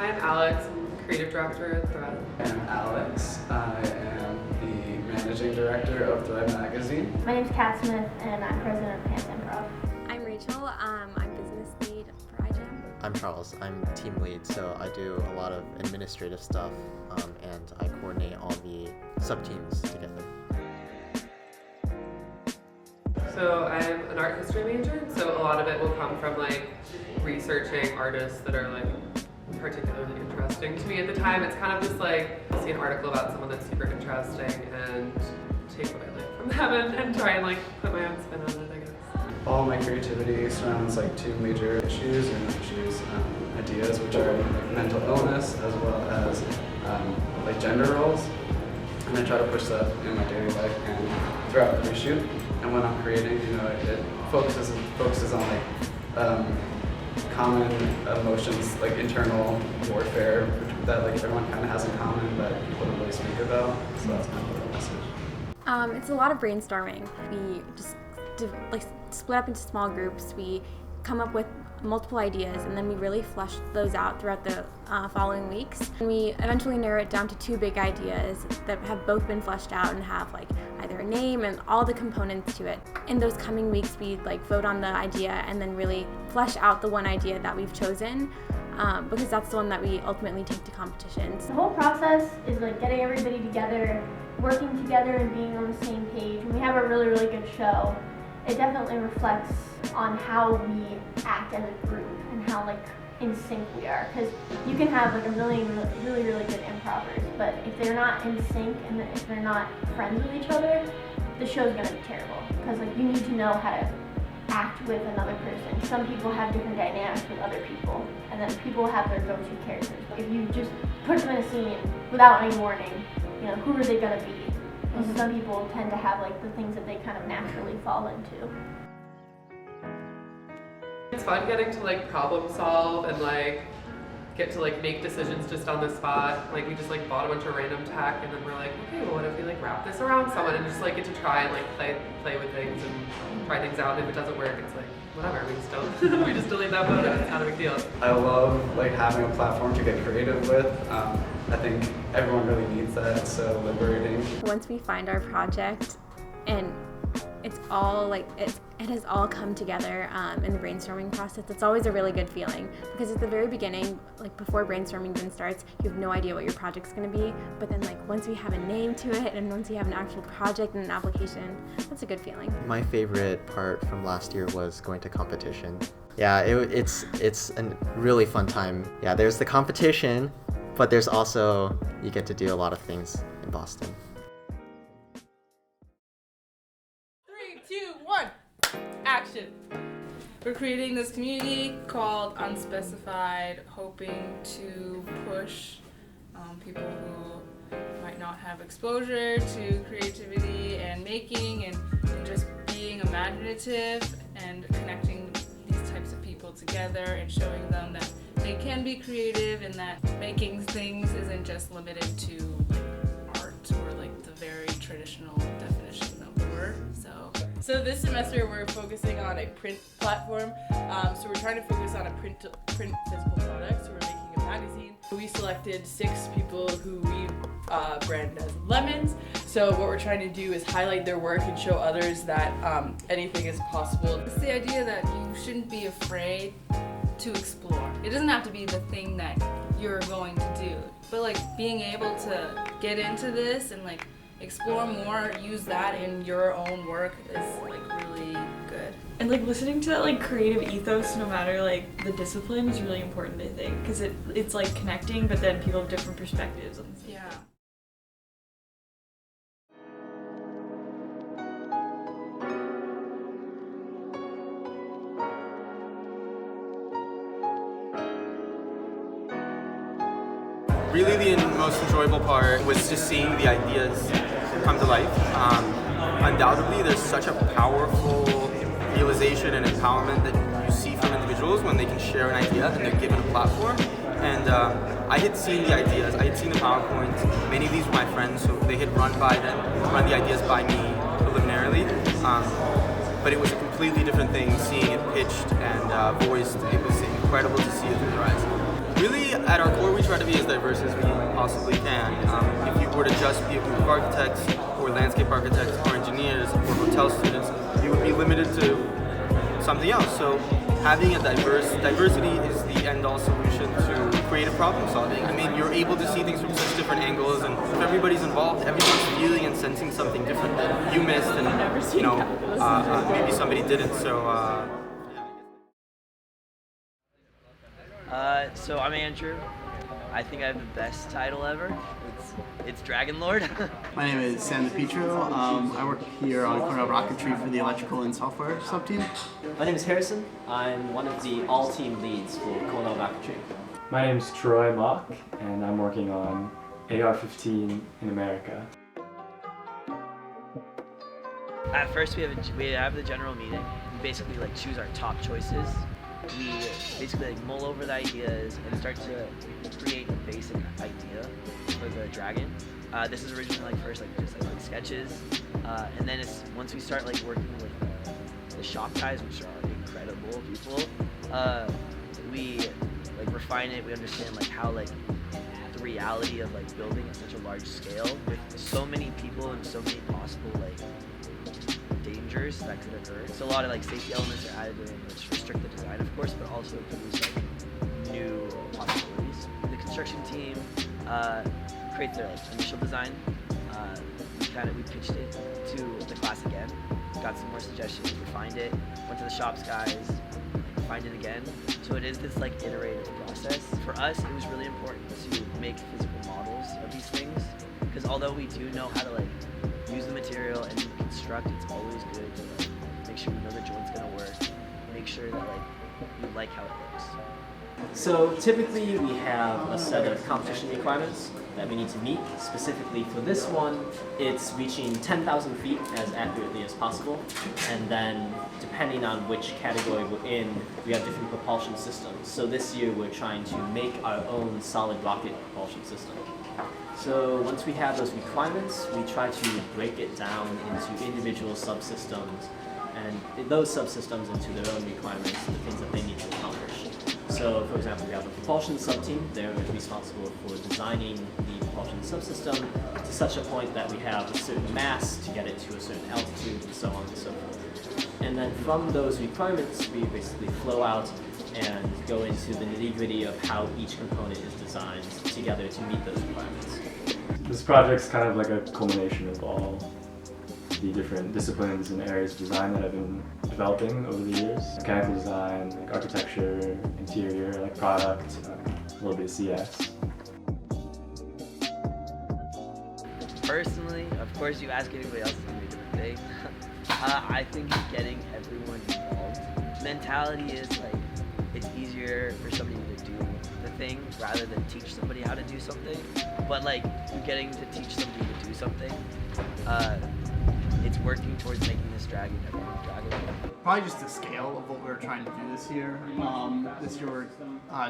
Hi, I'm Alex. I'm creative director at Thread. I'm Alex. I am the managing director of Thread Magazine. My name's Kat Smith, and I'm president of Pants Improv. I'm Rachel. I'm business lead for iGEM. I'm Charles. I'm team lead, so I do a lot of administrative stuff, and I coordinate all the sub-teams together. So I'm an art history major, so a lot of it will come from like researching artists that are like particularly interesting to me at the time. It's kind of just like I'll see an article about someone that's super interesting and take what I like from them and try and like put my own spin on it, I guess. All my creativity surrounds like two major issues, ideas, which are like mental illness as well as like gender roles. And I try to push that in my daily life and throughout every shoot. And when I'm creating, it focuses on like common emotions, like internal warfare that like everyone kind of has in common, but people don't really speak about. So that's kind of the message. It's a lot of brainstorming. We just split up into small groups. We come up with multiple ideas, and then we really flesh those out throughout the following weeks. And we eventually narrow it down to two big ideas that have both been fleshed out and have like either a name and all the components to it. In those coming weeks, we like vote on the idea and then really flesh out the one idea that we've chosen, because that's the one that we ultimately take to competitions. The whole process is like getting everybody together, working together, and being on the same page. When we have a really, really good show, it definitely reflects on how we act as a group and how like in sync we are. Because you can have like a million really, really good improvers, but if they're not in sync and if they're not friends with each other, the show's gonna be terrible. Because like you need to know how to act with another person. Some people have different dynamics with other people, and then people have their go-to characters. But if you just put them in a scene without any warning, who are they gonna be? Mm-hmm. Some people tend to have like the things that they kind of naturally fall into. It's fun getting to like problem solve and like get to like make decisions just on the spot. Like we just like bought a bunch of random tech, and then we're like, okay, well what if we like wrap this around someone and just like get to try and like play with things and try things out. And if it doesn't work, it's like whatever, we just don't we just delete that photo. It's not a big deal. I love like having a platform to get creative with. I think everyone really needs that. It's so liberating. Once we find our project and it's all like it has all come together in the brainstorming process, it's always a really good feeling, because at the very beginning, like before brainstorming even starts, you have no idea what your project's going to be, but then like once we have a name to it and once we have an actual project and an application, that's a good feeling. My favorite part from last year was going to competition. Yeah, it's a really fun time. Yeah, there's the competition, but there's also, you get to do a lot of things in Boston. 3, 2, 1, action! We're creating this community called Unspecified, hoping to push people who might not have exposure to creativity and making and just being imaginative and connecting these types of people together and showing them that they can be creative and that making things isn't just limited to art or like the very traditional definition of the word. So this semester we're focusing on a print platform. So we're trying to focus on a print physical product. So we're making a magazine. We selected 6 people who we branded as lemons. So what we're trying to do is highlight their work and show others that anything is possible. It's the idea that you shouldn't be afraid to explore. It doesn't have to be the thing that you're going to do, but like being able to get into this and like explore more, use that in your own work is like really good. And like listening to that like creative ethos, no matter like the discipline, is really important, I think, because it's like connecting, but then people have different perspectives. Yeah. Really the most enjoyable part was just seeing the ideas come to life. Undoubtedly there's such a powerful realization and empowerment that you see from individuals when they can share an idea and they're given a platform. And I had seen the ideas, I had seen the PowerPoints. Many of these were my friends, so they had run the ideas by me preliminarily. But it was a completely different thing seeing it pitched and voiced. It was incredible to see it through their eyes. Really, at our core, we try to be as diverse as we possibly can. If you were to just be a group of architects, or landscape architects, or engineers, or hotel students, you would be limited to something else. So having a diversity is the end-all solution to creative problem solving. I mean, you're able to see things from such different angles, and if everybody's involved, everyone's feeling and sensing something different that you missed, and maybe somebody didn't. So. So I'm Andrew. I think I have the best title ever. It's Dragon Lord. My name is Sam DePietro. I work here on Cornell Rocketry for the electrical and software sub-team. My name is Harrison. I'm one of the all-team leads for Cornell Rocketry. My name is Troy Mock, and I'm working on AR-15 in America. At first we have the general meeting. We basically choose our top choices. We basically mull over the ideas and start to create a basic idea for the dragon. This is originally first just sketches, and then once we start working with the shop guys, which are incredible people, we refine it. We understand how the reality of building at such a large scale with so many people and so many possible dangers that could occur. So a lot of safety elements are added in, which restrict the design, of course, but also produce new possibilities. The construction team creates their initial design. We pitched it to the class again, got some more suggestions, refined it, went to the shops guys, refined it again. So it is this iterative process. For us, it was really important to make physical models of these things, because although we do know how to use the material and construct, it's always good to make sure we know the joint's gonna work, make sure that we like how it looks. So typically we have a set of competition requirements that we need to meet. Specifically for this one, it's reaching 10,000 feet as accurately as possible. And then depending on which category we're in, we have different propulsion systems. So this year we're trying to make our own solid rocket propulsion system. So once we have those requirements, we try to break it down into individual subsystems, and those subsystems into their own requirements, the things that they need to accomplish. So for example, we have the propulsion sub-team. They're responsible for designing the propulsion subsystem to such a point that we have a certain mass to get it to a certain altitude, and so on and so forth. And then from those requirements, we basically flow out and go into the nitty-gritty of how each component is designed together to meet those requirements. This project's kind of a culmination of all the different disciplines and areas of design that I've been developing over the years. Mechanical design, architecture, interior, product, a little bit of CS. Personally, of course, you ask anybody else, it's gonna be a different thing. I think getting everyone involved. Mentality is it's easier for somebody to do the thing rather than teach somebody how to do something. But you're getting to teach somebody to do something. It's working towards making this dragon everyone's dragon. Probably just the scale of what we're trying to do this year. This year we're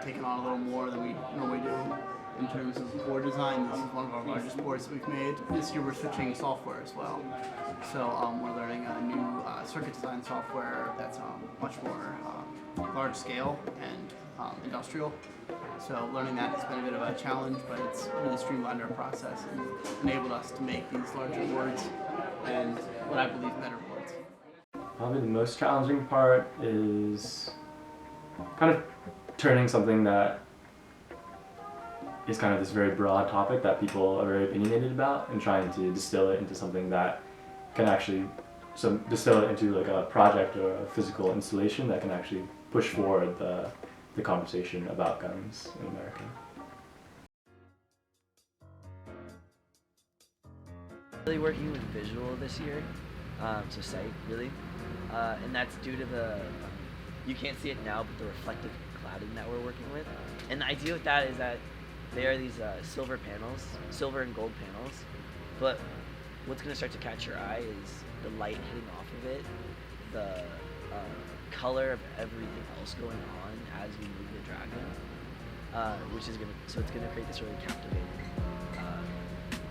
taking on a little more than we normally do in terms of board design. This is one of our largest boards that we've made. This year we're switching software as well. So we're learning a new circuit design software that's much more large scale and industrial. So learning that has been a bit of a challenge, but it's really streamlined our process and enabled us to make these larger boards and what I believe better boards. Probably the most challenging part is kind of turning something that is kind of this very broad topic that people are very opinionated about and trying to distill it into something that can actually distill it into a project or a physical installation that can actually push forward the conversation about guns in America. Really working with visual this year, so sight really, and that's due to you can't see it now, but the reflective cladding that we're working with. And the idea with that is that they are these silver panels, silver and gold panels, but what's going to start to catch your eye is the light hitting off of it, the color of everything else going on as we move the dragon, which is it's going to create this really captivating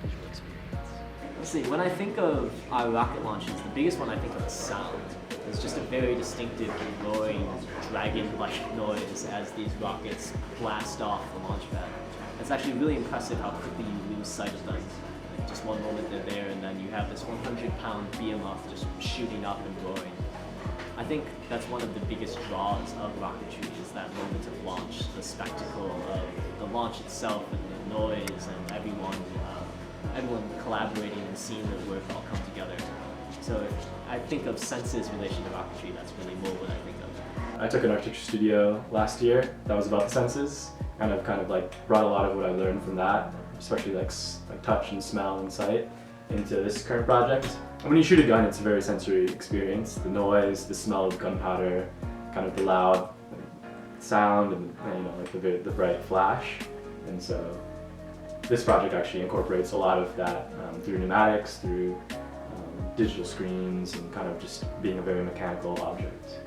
visual experience. Let's see, when I think of our rocket launches, the biggest one I think of is sound. It's just a very distinctive roaring dragon-like noise as these rockets blast off the launch pad. It's actually really impressive how quickly you lose sight of them. Like just one moment they're there and then you have this 100-pound behemoth just shooting up and roaring. I think that's one of the biggest draws of rocketry is that moment of launch, the spectacle of the launch itself and the noise and everyone collaborating and seeing their work all come together. So if I think of senses relation to rocketry, that's really more what I think of. I took an architecture studio last year that was about the senses, and I've kind of like brought a lot of what I learned from that, especially like touch and smell and sight, into this current project. And when you shoot a gun, it's a very sensory experience. The noise, the smell of gunpowder, kind of the loud sound, and you know, like the bright flash. And so this project actually incorporates a lot of that through pneumatics, through digital screens, and kind of just being a very mechanical object.